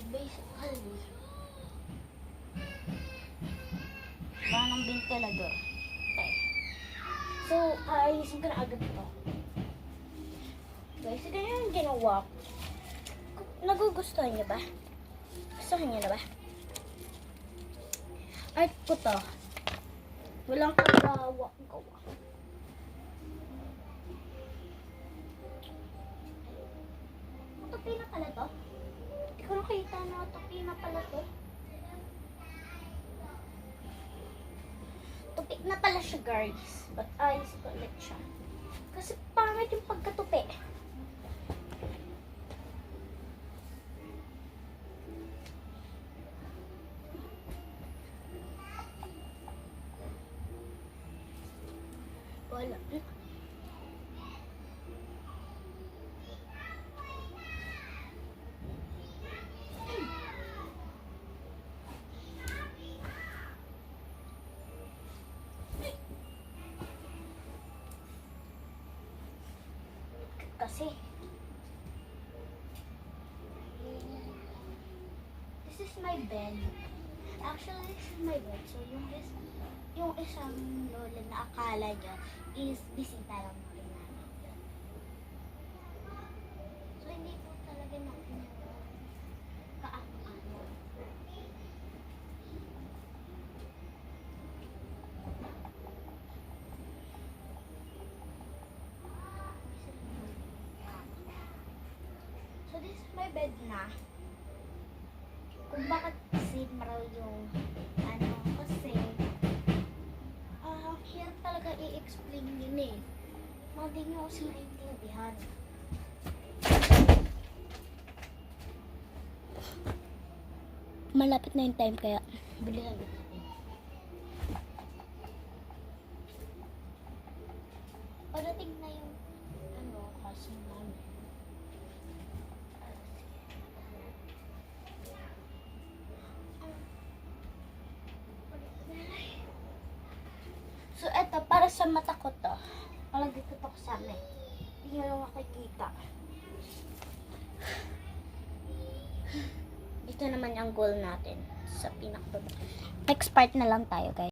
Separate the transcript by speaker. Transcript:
Speaker 1: basically, wala ng ventilador. Okay. So, ayusin ko na agad ito. Guys, ito yung ginawa ko. Nagugustuhan niyo ba? Gustuhan niyo na ba? Art ko to. Walang kagawa. Tupi na pala to? Hindi ko nakita na tupi na pala to. Tupi na pala siya, guys. But ayos ko ulit siya. Kasi pangit yung pagkatupi. Wala. Kasi this is my bed. Actually, this is my bed. So, yung isang lola na akala niya is bisita lang natin namin. So, hindi po talaga natin kaano-ano. So, this is my bed na. Kung bakit simraw yung ano, kasi hirap talaga i-explain yun eh. Hindi nyo kasi maintindihan. Malapit na yung time kaya bilisan natin. Pagdating na yung ano, kasi namin. So, eto, para sa mata ko to. Palagi ko to kasama eh. Hindi nyo lang makikita. Ito naman ang goal natin sa pinakababa. Next part na lang tayo, guys.